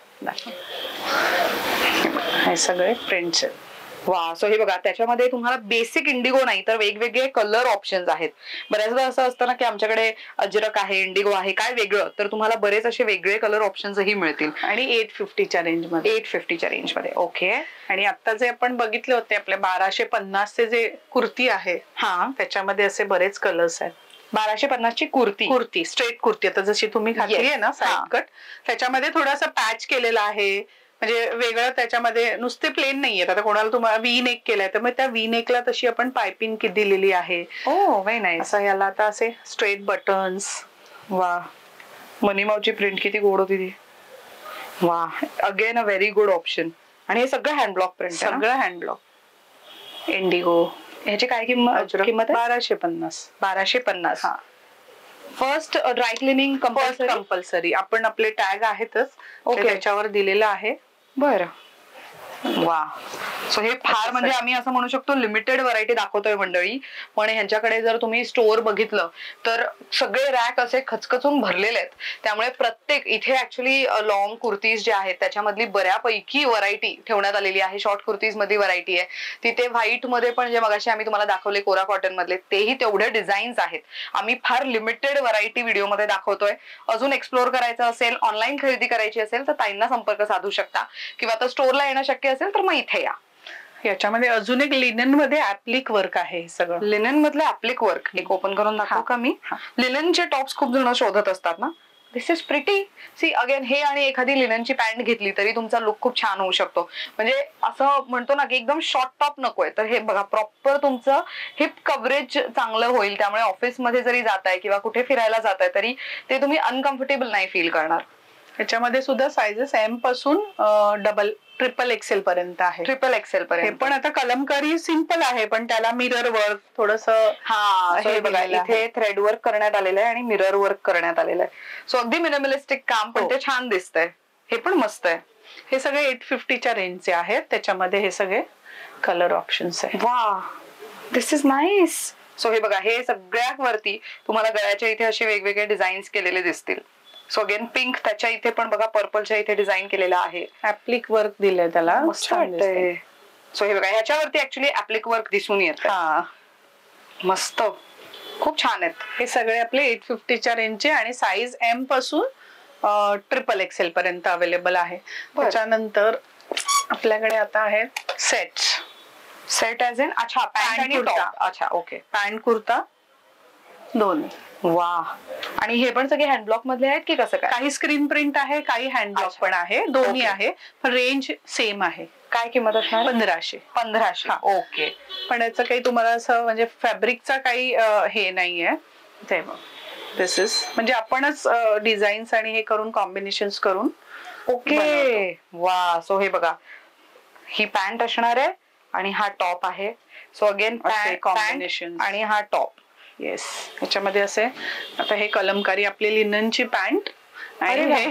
हे सगळे प्रिंट्स आहेत. वा. सो हे बघा त्याच्यामध्ये तुम्हाला बेसिक इंडिगो नाही तर वेगवेगळे कलर ऑप्शन्स आहेत. बऱ्याचदा असं असतं ना की आमच्याकडे अजरक आहे, इंडिगो आहे, काय वेगळं, तर तुम्हाला बरेच असे वेगळे कलर ऑप्शन्सही मिळतील. आणि 850च्या रेंजमध्ये. 850च्या रेंजमध्ये. ओके. आणि आता जे आपण बघितले होते आपले 1250चे जे कुर्ती आहे, हा त्याच्यामध्ये असे बरेच कलर्स आहेत. 1250ची कुर्ती स्ट्रेट कुर्ती आता जशी तुम्ही घातली आहे ना साईड कट, त्याच्यामध्ये थोडासा पॅच केलेला आहे, म्हणजे वेगळं त्याच्यामध्ये नुसते प्लेन नाहीये. आता कोणाला तुम्हाला वी नेक केलाय तर मग त्या वी नेकला तशी आपण पायपिंग दिलेली आहे. ओ व्हेरी नाईस. असं याला आता असे स्ट्रेट बटन्स. वा. मनीमावची प्रिंट किती गोड होती ती. वा. Again a very good option. आणि हे सगळं हँडब्लॉक प्रिंट. सगळं हँडब्लॉक. इंडिगो. ह्याची काय किंमत आहे? 1250. 1250. हा. First dry cleaning compulsory. आपण आपले टॅग आहेतच त्याच्यावर दिलेलं आहे. बरं. वा. सो हे फार म्हणजे आम्ही असं म्हणू शकतो लिमिटेड व्हरायटी दाखवतोय मंडळी, पण ह्यांच्याकडे जर तुम्ही स्टोअर बघितलं तर सगळे रॅक असे खचखचून भरलेले आहेत. त्यामुळे प्रत्येक इथे ऍक्च्युली लॉंग कुर्तीज जे आहेत त्याच्यामधली बऱ्यापैकी व्हरायटी ठेवण्यात आलेली आहे. शॉर्ट कुर्तीज मध्ये व्हरायटी आहे. तिथे व्हाईट मध्ये पण जे मगाशी आम्ही तुम्हाला दाखवले कोरा कॉटन मधले तेही तेवढे डिझाईन्स आहेत. आम्ही फार लिमिटेड व्हरायटी व्हिडिओमध्ये दाखवतोय. अजून एक्सप्लोर करायचं असेल, ऑनलाईन खरेदी करायची असेल तर ताईंना संपर्क साधू शकता, किंवा आता स्टोअरला येणं शक्य असेल तर मग इथे या. याच्यामध्ये अजून एक लिनन मध्ये ऍप्लिक वर्क आहे. सगळं लिनन मधलं ऍप्लिक वर्क एक ओपन करून दाखवू का मी? लिननचे टॉप्स खूप जण शोधत असतात ना. दिस इज प्रिटी. सी अगेन हे आणि एखादी लिननची पॅन्ट घेतली तरी तुमचा लुक खूप छान होऊ शकतो. म्हणजे असं म्हणतो ना की एकदम शॉर्ट टॉप नकोय, तर हे बघा प्रॉपर तुमचं हिप कव्हरेज चांगलं होईल. त्यामुळे ऑफिसमध्ये जरी जाताय किंवा कुठे फिरायला जाताय तरी ते तुम्ही अनकम्फर्टेबल नाही फील करणार. याच्यामध्ये सुद्धा साइजेस एम पासून ट्रिपल एक्सेल पर्यंत आहे. ट्रिपल एक्सेल पर्यंत. पण आता कलमकारी सिंपल आहे, पण त्याला मिरर वर्क थोडस हे बघा इथे थ्रेड वर्क करण्यात आलेलं आहे आणि मिरर वर्क करण्यात आलेलं आहे. सो अगदी मिनिमलिस्टिक काम, पण ते छान दिसतंय. हे पण मस्त आहे. हे सगळे 850च्या रेंजचे आहेत. त्याच्यामध्ये हे सगळे कलर ऑप्शन्स आहेत. वा. दिस इज नाईस. सो हे बघा हे सगळ्यात वरती तुम्हाला गळ्याच्या इथे असे वेगवेगळे डिझाईन्स केलेले दिसतील. सो अगेन पिंक, त्याच्या इथे पण बघा पर्पलच्या इथे डिझाईन केलेलं आहे. ऍप्लिक वर्क दिलंय त्याला. मस्त वाटतंय. सो हे बघा ह्याच्यावरती ऍक्च्युली ऍप्लिक वर्क दिसून येतं. मस्त, खूप छान आहेत. हे सगळे आपले 850च्या रेंजचे आणि साईज एम पासून ट्रिपल एक्सेल पर्यंत अवेलेबल आहे. त्याच्यानंतर आपल्याकडे आता आहे सेट ऍज इन. अच्छा, पॅन्ट आणि टॉप. अच्छा, ओके. पॅन्ट कुर्ता दोन्ही. वा. आणि हे पण सगळे हँडब्लॉक मधले आहेत की कसं काय? काही स्क्रीन प्रिंट आहे, काही हँडब्लॉक पण आहे, दोन्ही आहे. पण रेंज सेम आहे. काय किंमत असणार? 1500. 1500. ओके. पण याचं काही तुम्हाला असं म्हणजे फॅब्रिकचा काही हे नाहीये. दिस इज म्हणजे आपणच डिझाईन्स आणि हे करून कॉम्बिनेशन्स करून. ओके. वा. सो हे बघा ही पॅन्ट असणार आहे आणि हा टॉप आहे. सो अगेन कॉम्बिनेशन आणि हा टॉप. येस. याच्यामध्ये असे आता हे कलमकारी आपली लिननची पॅन्ट आणि हे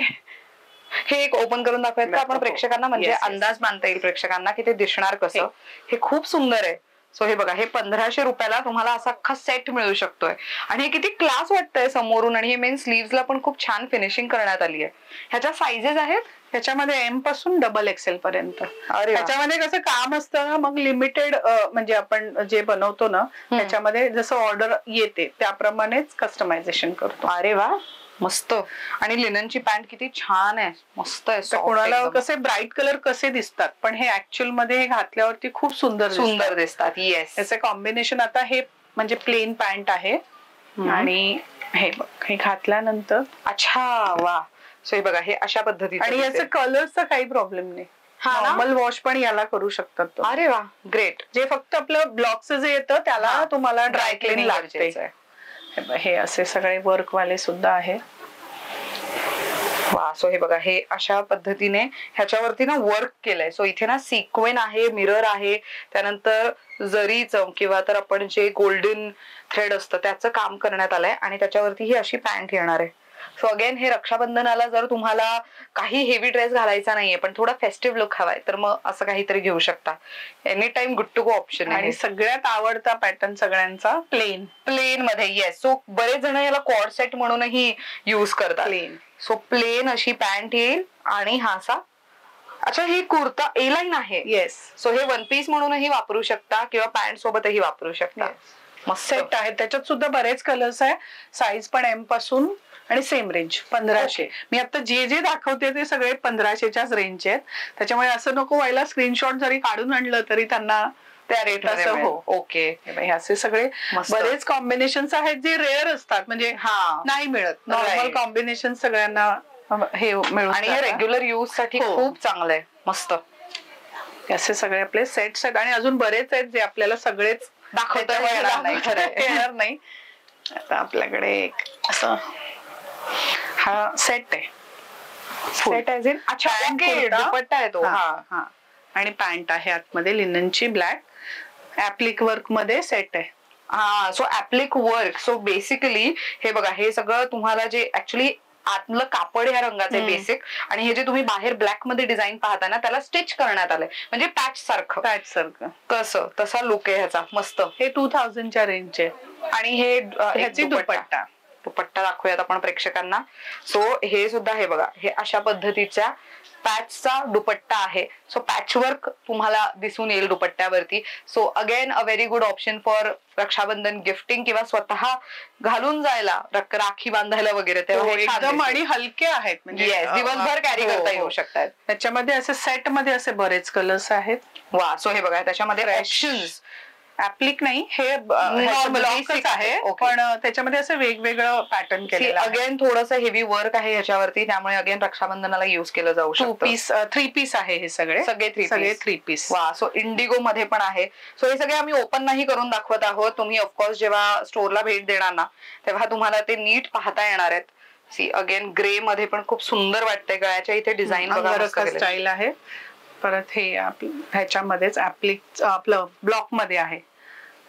हे एक ओपन करून दाखवूयात का आपण प्रेक्षकांना, म्हणजे अंदाज बांधता येईल प्रेक्षकांना की ते दिसणार कसं. हे खूप सुंदर आहे. सो हे बघा, हे 1500 रुपयाला तुम्हाला असा अख्खा सेट मिळू शकतोय आणि हे किती क्लास वाटतंय समोरून. आणि हे मेन स्लीव्हजला पण खूप छान फिनिशिंग करण्यात आली आहे. ह्याच्या साइजेस आहेत ह्याच्यामध्ये एम पासून डबल एक्सेल पर्यंत. ह्याच्यामध्ये कसं काम असतं ना, मग लिमिटेड म्हणजे आपण जे बनवतो ना त्याच्यामध्ये जसं ऑर्डर येते त्याप्रमाणेच कस्टमायझेशन करतो. अरे वा, मस्त. आणि लिननची पॅन्ट किती छान आहे, मस्त आहे. कोणाला कसे ब्राईट कलर कसे दिसतात, पण हे ऍक्च्युअल मध्ये हे घातल्यावरती खूप सुंदर दिसतात. येस, याचे कॉम्बिनेशन. आता हे म्हणजे प्लेन पॅन्ट आहे आणि हे बघ, हे घातल्यानंतर अच्छा वा. सो हे बघा, हे अशा पद्धतीने. आणि याचा कलरचा काही प्रॉब्लेम नाही. नॉर्मल वॉश पण याला करू शकतात. अरे वा, ग्रेट. जे फक्त आपलं ब्लॉकचं जे येतं त्याला तुम्हाला ड्राय क्लीन लागते. हे असे सगळे वर्क वाले सुद्धा आहे. वा. सो हे बघा, हे अशा पद्धतीने ह्याच्यावरती ना वर्क केलंय. सो इथे ना सिक्वेन आहे, मिरर आहे, त्यानंतर जरीचं किंवा तर आपण जे गोल्डन थ्रेड असतं त्याचं काम करण्यात आलंय आणि त्याच्यावरती ही अशी पॅन्ट येणार आहे. सो अगेन हे रक्षाबंधनाला जर तुम्हाला काही हेवी ड्रेस घालायचा नाहीये पण थोडा फेस्टिव्ह लुक हवाय तर मग असं काहीतरी घेऊ शकता. Any time good to go option आहे. आणि सगळ्यात आवडता पॅटर्न सगळ्यांचा प्लेन मध्ये. येस. सो बरेच जण याला कॉर्ड सेट म्हणूनही युज करतात. प्लेन. सो प्लेन अशी पॅन्ट येईल आणि हा असा. अच्छा, ही कुर्ता ए लाईन आहे. येस. सो हे वन पीस म्हणूनही वापरू शकता किंवा पॅन्ट सोबतही वापरू शकता. मस्त सेट आहे. त्याच्यात सुद्धा बरेच कलर्स आहे. साईज पण एम पासून आणि सेम रेंज 1500. मी आता जे जे दाखवते ते सगळे 1500च्याच रेंजचे आहेत. त्याच्यामुळे असं नको व्हायला स्क्रीनशॉट जरी काढून आणलं तरी त्यांना त्या रेट असं. हो, ओके. हे असे सगळे बरेच कॉम्बिनेशन्स आहेत जे रेअर असतात, म्हणजे नाही मिळत. नॉर्मल कॉम्बिनेशन सगळ्यांना हे मिळून. आणि हे रेग्युलर यूज साठी खूप चांगलं आहे. मस्त. असे सगळे आपले सेट्स आहेत आणि अजून बरेच आहेत जे आपल्याला सगळेच दाखवता येणार नाही. आता आपल्याकडे एक असं हा सेट आहे. Set as in. अच्छा, दुपट्टा आहे तो. हा. आणि पॅन्ट आहे आतमध्ये लिननची ब्लॅक ऍप्लिक वर्क मध्ये सेट आहे. हा. So appliqué work. So basically हे बघा, हे सगळं तुम्हाला जे ऍक्च्युली आतलं कापड ह्या रंगाचे बेसिक आणि हे जे तुम्ही बाहेर ब्लॅक मध्ये डिझाईन पाहता ना त्याला स्टिच करण्यात आलंय, म्हणजे पॅच सारखं कसं तसा लुक आहे ह्याचा. मस्त. हे 2000च्या रेंजचे. आणि हे ह्याची दुपट्टा दाखवूयात आपण प्रेक्षकांना. सो हे सुद्धा हे बघा, हे अशा पद्धतीच्या पॅचचा दुपट्टा आहे. सो पॅचवर्क तुम्हाला दिसून येईल दुपट्ट्यावरती. So again a very good option for Rakshabandhan gifting किंवा स्वतः घालून जायला, राखी बांधायला वगैरे. एकदम आणि हलके आहेत, म्हणजे दिवसभर कॅरी करता येऊ शकतात. त्याच्यामध्ये असे सेट मध्ये असे बरेच कलर्स आहेत. वा. सो हे बघा, त्याच्यामध्ये ऑप्शन्स ऍप्लिक नाही, हे ब्लॉकच आहे पण त्याच्यामध्ये असं वेगवेगळं पॅटर्न केलेलं आहे. अगेन थोडंसं हेवी वर्क आहे ह्याच्यावरती, त्यामुळे अगेन रक्षाबंधनाला युज केलं जाऊ शकतं. 3 पीस आहे हे सगळे 3 पीस. वा. सो इंडिगो मध्ये पण आहे. सो हे सगळे आम्ही ओपन नाही करून दाखवत आहोत. तुम्ही ऑफकोर्स जेव्हा स्टोरला भेट देणार ना तेव्हा तुम्हाला ते नीट पाहता येणार आहेत. सी अगेन ग्रे मध्ये पण खूप सुंदर वाटतंय. गळ्याच्या इथे डिझाईन स्टाईल आहे. परत हे ह्याच्यामध्येच ऍप्लिक आपलं ब्लॉक मध्ये आहे.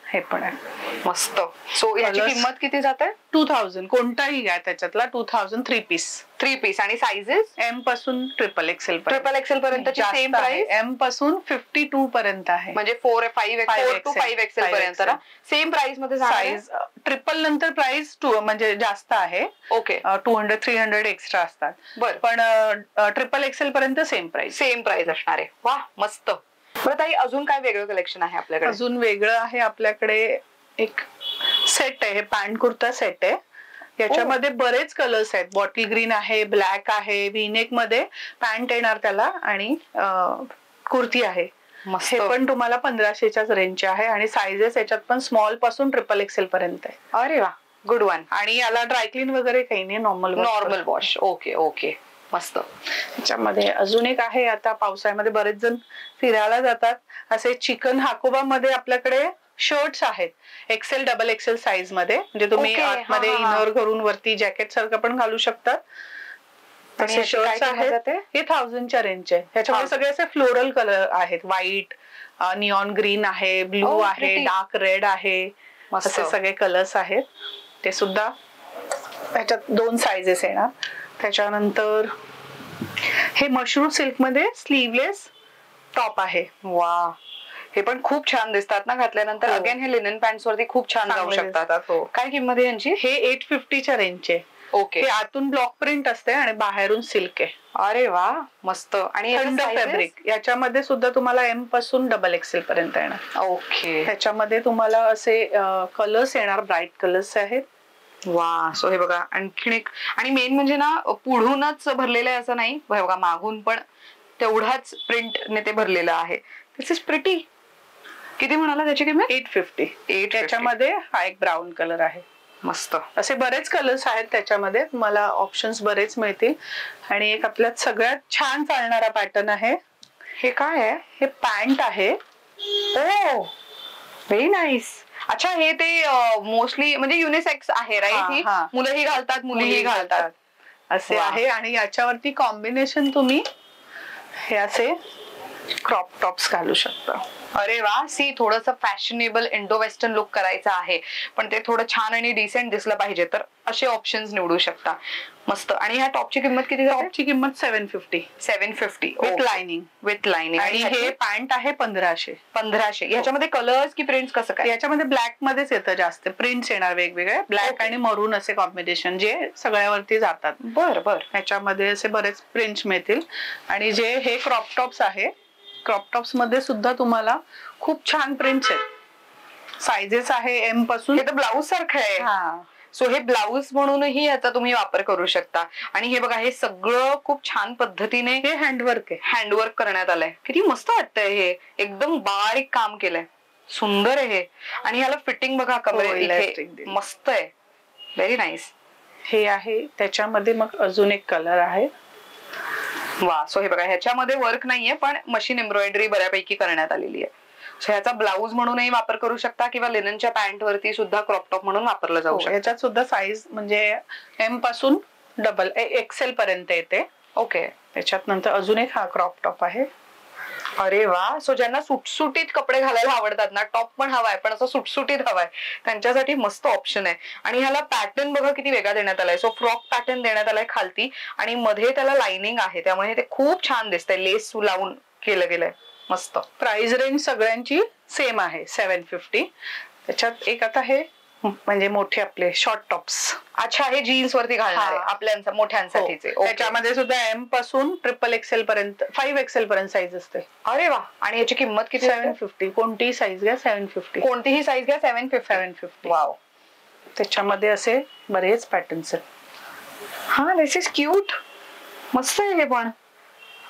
हे पण आहे मस्त. सो याची किंमत किती जाते? 2000. कोणताही घ्या त्याच्यातला 2000. 3 पीस. आणि साइजेस एम पासून ट्रिपल एक्सेल पर्यंतची सेम प्राइस. एम पासून 52 पर्यंत आहे, म्हणजे 4 to 5 एक्सेल पर्यंत सेम प्राइस मध्ये. साइज ट्रिपल नंतर प्राइस म्हणजे जास्त आहे. ओके. 200-300 एक्स्ट्रा असतात. बरं. पण ट्रिपल एक्सेल पर्यंत सेम प्राइस असणार आहे. वा, मस्त. बरं ताई, अजून काय वेगळं कलेक्शन आहे आपल्याकडे? अजून वेगळं आहे आपल्याकडे एक सेट आहे. हे पॅन्ट कुर्ता सेट आहे. याच्यामध्ये बरेच कलर्स आहेत. बॉटल ग्रीन आहे, ब्लॅक आहे, व्हीनेक मध्ये पॅन्ट येणार त्याला आणि कुर्ती आहे. हे पण तुम्हाला 1500च्याच रेंजचे आहे आणि साइजेस याच्यात पण स्मॉल पासून ट्रिपल एक्सेल पर्यंत आहे. अरे वा, गुड वन. आणि याला ड्रायक्लीन वगैरे काही नाही, नॉर्मल वॉश. ओके. मस्त. त्याच्यामध्ये अजून एक आहे. आता पावसाळ्यामध्ये बरेच जण फिरायला जातात. असे चिकन हाकोबा मध्ये आपल्याकडे शर्ट्स आहेत. एक्सेल डबल एक्सेल साईज मध्ये, म्हणजे तुम्ही आतमध्ये इनर घरून वरती जॅकेट सारखं पण घालू शकतात. असे शर्ट्स आहेत. हे 1000च्या रेंजचे. ह्याच्यामध्ये सगळे असे फ्लोरल कलर आहेत. व्हाईट, निऑन ग्रीन आहे, ब्लू आहे, डार्क रेड आहे, असे सगळे कलर्स आहेत. ते सुद्धा ह्याच्यात 2 साइजेस येणार. त्याच्यानंतर हे मशरूम सिल्क मध्ये स्लीवलेस टॉप आहे. वा, हे पण खूप छान दिसतात ना घातल्यानंतर. अगेन हे लिनन पॅन्ट्स वरती खूप छान जाऊ शकतात. काय किंमत आहे यांची? हे 850च्या रेंजचे. ओके. हे आतून ब्लॉक प्रिंट असते आणि बाहेरून सिल्क आहे. अरे वा, मस्त. आणि थंड फॅब्रिक. याच्यामध्ये सुद्धा तुम्हाला एम पासून डबल एक्सेल पर्यंत येणार. ओके. ह्याच्यामध्ये तुम्हाला असे कलर्स येणार, ब्राईट कलर्स आहेत. वा, सो हे बघा आणखीन एक. आणि मेन म्हणजे ना पुढूनच भरलेलं आहे असं नाही, बघा मागून पण तेवढाच प्रिंटने ते भरलेलं आहे. दिस इज प्रिटी. किती म्हणाला त्याची किंमत? 850. त्याच्यामध्ये हा एक ब्राऊन कलर आहे. मस्त. असे बरेच कलर्स आहेत त्याच्यामध्ये, तुम्हाला ऑप्शन्स बरेच मिळतील. आणि एक आपल्यात सगळ्यात छान चालणारा पॅटर्न आहे. हे काय आहे? हे पॅन्ट आहे. ओ, व्हेरी नाईस. अच्छा, हे ते मोस्टली म्हणजे युनिसेक्स आहे राईट? मुलंही घालतात, मुलीही घालतात असे आहे. आणि याच्यावरती कॉम्बिनेशन तुम्ही हे असे क्रॉप टॉप्स घालू शकता. अरे वा, सी थोडंसं फॅशनेबल इंडो वेस्टर्न लुक करायचं आहे पण ते थोडं छान आणि डिसेंट दिसलं पाहिजे तर असे ऑप्शन्स निवडू शकता. मस्त. आणि ह्या टॉपची किंमत किती? टॉपची किंमत 750. 750 विथ लाइनिंग. With lining. आणि हे पॅन्ट आहे 1500. 1500. ह्याच्यामध्ये कलर्स की प्रिंट्स कसं काय? याच्यामध्ये ब्लॅक मध्येच येतं जास्त. प्रिंट्स येणार वेगवेगळे, ब्लॅक आणि मरून असे कॉम्बिनेशन जे सगळ्यावरती जातात. बर बर. ह्याच्यामध्ये असे बरेच प्रिंट्स मिळतील. आणि जे हे क्रॉप टॉप्स आहे, क्रॉप टॉप्स मध्ये सुद्धा तुम्हाला खूप छान प्रिंट्स आहेत. साइजेस आहे एम पासून. हे तर ब्लाऊज सारखं आहे. सो हे ब्लाऊज म्हणूनही याचा तुम्ही वापर करू शकता. आणि हे बघा, हे सगळं खूप छान पद्धतीने हे हँडवर्क आहे. हँडवर्क करण्यात आलंय. किती मस्त वाटतंय. हे एकदम बारीक काम केलंय. सुंदर आहे हे. आणि ह्याला फिटिंग बघा कमरेत मस्त आहे. Very nice. हे आहे. त्याच्यामध्ये मग अजून एक कलर आहे. वा, सो हे बघा, ह्याच्यामध्ये वर्क नाहीये पण मशीन एम्ब्रॉयडरी बऱ्यापैकी करण्यात आलेली आहे. सो ह्याचा ब्लाऊज म्हणूनही वापर करू शकता किंवा लिननच्या पॅन्ट वरती सुद्धा क्रॉप टॉप म्हणून वापरलं जाऊ शकतं. ह्याच्यात सुद्धा साईज म्हणजे एम पासून डबल एक्सेल पर्यंत येते. ओके. त्याच्यात नंतर अजून एक हा क्रॉप टॉप आहे. अरे वा, सो ज्यांना सुटसुटीत कपडे घालायला आवडतात ना, टॉप पण हवाय पण असं सुटसुटीत हवाय, त्यांच्यासाठी मस्त ऑप्शन आहे. आणि ह्याला पॅटर्न बघा किती वेगळा देण्यात आलाय. सो फ्रॉक पॅटर्न देण्यात आलाय खालती आणि मध्ये त्याला लाइनिंग आहे, त्यामुळे ते खूप छान दिसतंय. लेस लावून केलं गेलंय. मस्त. प्राइस रेंज सगळ्यांची सेम आहे 750. त्याच्यात एक आता हे म्हणजे मोठे आपले शॉर्ट टॉप्स. अच्छा, हे जीन्स वरती घालणार आपल्या मोठ्यांसाठीचे. त्याच्यामध्ये सुद्धा एम पासून ट्रिपल एक्सेल पर्यंत 5 एक्सेल पर्यंत साईज असते. अरे वा. आणि याची किंमत किती? 750. कोणतीही साईज घ्या 750. कोणतीही साईज घ्या 750. वाव. त्याच्यामध्ये असे बरेच पॅटर्न्स आहेत. हा, दिस इज क्यूट. मस्त आहे हे पण.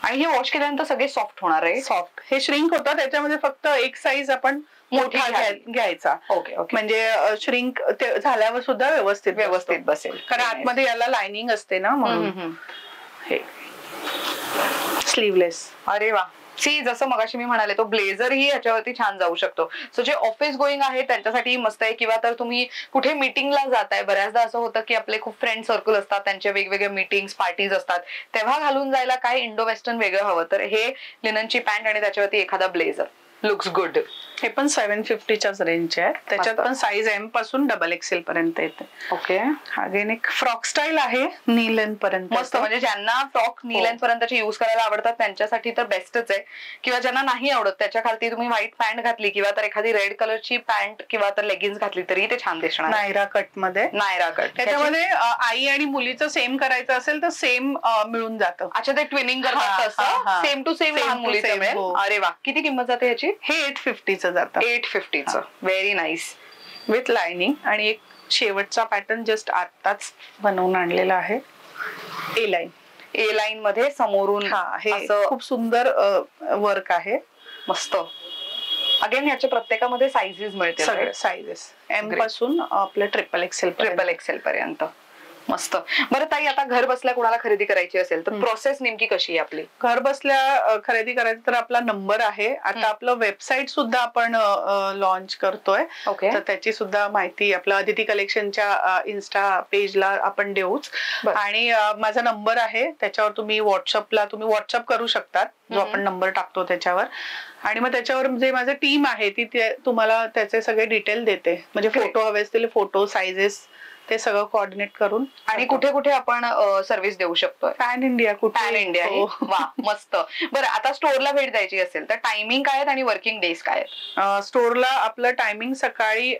आणि हे वॉश केल्यानंतर सगळे सॉफ्ट होणार आहे. सॉफ्ट. हे श्रिंक होतं. त्याच्यामध्ये फक्त एक साईज आपण मोठा घ्यायचा. Okay okay. म्हणजे श्रिंक झाल्यावर सुद्धा व्यवस्थित बसेल. कारण आतमध्ये याला लाइनिंग असते ना म्हणून. हे स्लीवलेस. अरे वा. सी, जसं मगाशी मी म्हणाले, तो ब्लेझर ही याच्यावरती छान जाऊ शकतो. सो जे ऑफिस गोईंग आहे त्यांच्यासाठी मस्त आहे. किंवा तर तुम्ही कुठे मीटिंगला जाताय, बऱ्याचदा असं होतं की आपले खूप फ्रेंड सर्कल असतात, त्यांचे वेगवेगळे मीटिंग्स पार्टीज असतात, तेव्हा घालून जायला काय इंडो वेस्टर्न वेगळं हवं तर हे लिननची पॅन्ट आणि त्याच्यावरती एखादा ब्लेझर लुक्स गुड. हे पण 750च्याच रेंजचे आहे. त्याच्यात पण साईज एम पासून डबल एक्सेल पर्यंत येते. ओके. अगेन एक फ्रॉक स्टाईल आहे, नी लेंथ पर्यंत. मस्त. म्हणजे ज्यांना फ्रॉक नी लेंथ पर्यंतचे युज करायला आवडतात त्यांच्यासाठी तर बेस्टच आहे. किंवा ज्यांना नाही आवडत त्याच्या खालती तुम्ही व्हाईट पॅन्ट घातली किंवा तर एखादी रेड कलरची पॅन्ट किंवा तर लेगिन्स घातली तरी ते छान दिसणार. नायरा कट मध्ये. नायरा कट. त्याच्यामध्ये आई आणि मुलीचं सेम करायचं असेल तर सेम मिळून जातं. अच्छा, ते ट्विनिंग करतात तसं सेम टू सेम लहान मुलीचं मिळेल. अरे वा. किती किंमत जाते ह्याची? हे 850चं जातं. 850चं. Very nice. With lining. आणि एक शेवटचा पॅटर्न जस्ट आताच बनवून आणलेला आहे. ए लाईन. ए लाईन मध्ये समोरून. हे खूप सुंदर वर्क आहे. मस्त. अगेन ह्याच्या प्रत्येकामध्ये साईजेस मिळतील. सगळे साईजेस एम पासून आपलं ट्रिपल एक्सेल पर्यंत. मस्त. बरं ताई, आता घर बसल्या कोणाला खरेदी करायची असेल तर प्रोसेस नेमकी कशी आहे आपली? घर बसल्या खरेदी करायची तर आपला नंबर आहे. आता आपलं वेबसाईट सुद्धा आपण लॉन्च करतोय. ओके. तर त्याची सुद्धा माहिती आपल्या अदिती कलेक्शनच्या इन्स्टा पेजला आपण देऊच. आणि माझा नंबर आहे, त्याच्यावर तुम्ही व्हॉट्सअप करू शकतात, जो आपण नंबर टाकतो त्याच्यावर. आणि मग त्याच्यावर जे माझी टीम आहे ती तुम्हाला त्याचे सगळे डिटेल देते. म्हणजे फोटो हवे असतील फोटो, साइजेस ते सगळं कोऑर्डिनेट करून. आणि कुठे कुठे आपण सर्व्हिस देऊ शकतो? Pan India. Pan India. वा, मस्त. बरं, आता स्टोअरला भेट द्यायची असेल तर टायमिंग काय आहेत आणि वर्किंग डेज काय आहेत? स्टोअरला आपलं टायमिंग सकाळी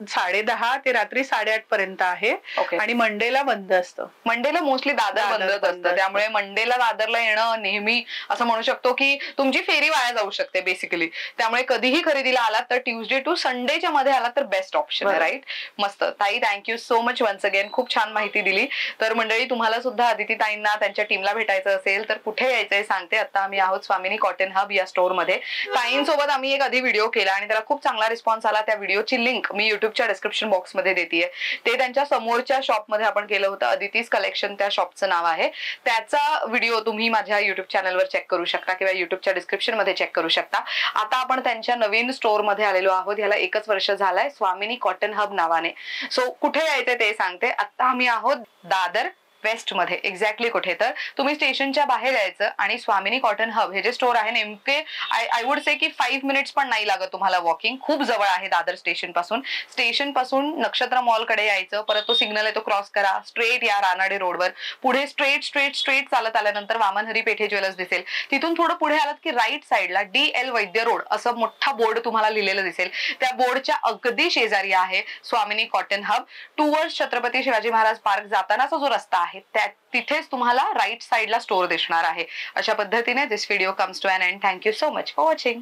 10:30 ते रात्री 8:30 पर्यंत आहे. आणि मंडेला बंद असतं. मंडेला मोस्टली दादर बंद असतं, त्यामुळे मंडेला दादरला येणं नेहमी असं म्हणू शकतो की तुमची फेरी वाया जाऊ शकते बेसिकली. त्यामुळे कधीही खरेदीला आलात तर ट्यूजडे टू संडेच्या मध्ये आलात तर बेस्ट ऑप्शन आहे. राईट. मस्त. ताई, thank you so much once again, खूप छान माहिती दिली. तर मंडळी, तुम्हाला सुद्धा अदिती ताईंना त्यांच्या टीमला भेटायचं असेल तर कुठे यायचंय सांगते. आता आम्ही आहोत स्वामिनी कॉटन हब या स्टोअर मध्ये. ताईंसोबत आम्ही एक आधी व्हिडिओ केला आणि त्याला खूप चांगला रिस्पॉन्स आला. त्या व्हिडिओची लिंक मी युट्यूबच्या डिस्क्रिप्शन बॉक्स मध्ये देतेय. ते त्यांच्या समोरच्या शॉप मध्ये आपण केलं होतं. अदितीज कलेक्शन त्या शॉपचं नाव आहे. त्याचा व्हिडिओ तुम्ही माझ्या युट्यूब चॅनलवर चेक करू शकता किंवा युट्यूबच्या डिस्क्रिप्शन मध्ये चेक करू शकता. आता आपण त्यांच्या नवीन स्टोअर मध्ये आलेलो आहोत. याला 1च वर्ष झालंय, स्वामिनी कॉटन हब नावाने. सो कुठे यायचंय ते सांगते. आता आम्ही आहोत दादर वेस्ट मध्ये. एक्झॅक्टली कुठे, तर तुम्ही स्टेशनच्या बाहेर यायचं आणि स्वामिनी कॉटन हब हे जे स्टोअर आहे नेमके आय वुड से की 5 मिनिट्स पण नाही लागत तुम्हाला वॉकिंग. खूप जवळ आहे दादर स्टेशन पासून. स्टेशन पासून नक्षत्र मॉल कडे यायचं, परत तो सिग्नल आहे तो क्रॉस करा, स्ट्रेट या रानाडे रोडवर. पुढे स्ट्रेट चालत आल्यानंतर वामनहरी पेठे ज्वेलर्स दिसेल. तिथून थोडं पुढे आलात की राईट साईडला DL वैद्य रोड असं मोठा बोर्ड तुम्हाला लिहिलेलं दिसेल. त्या बोर्डच्या अगदी शेजारी आहे Swamini cotton hub. Towards Chhatrapati Shivaji Maharaj park जातानाचा जो रस्ता आहे तिथेच तुम्हाला राईट साईडला स्टोअर दिसणार आहे. अशा पद्धतीने this video comes to an end. Thank you so much for watching.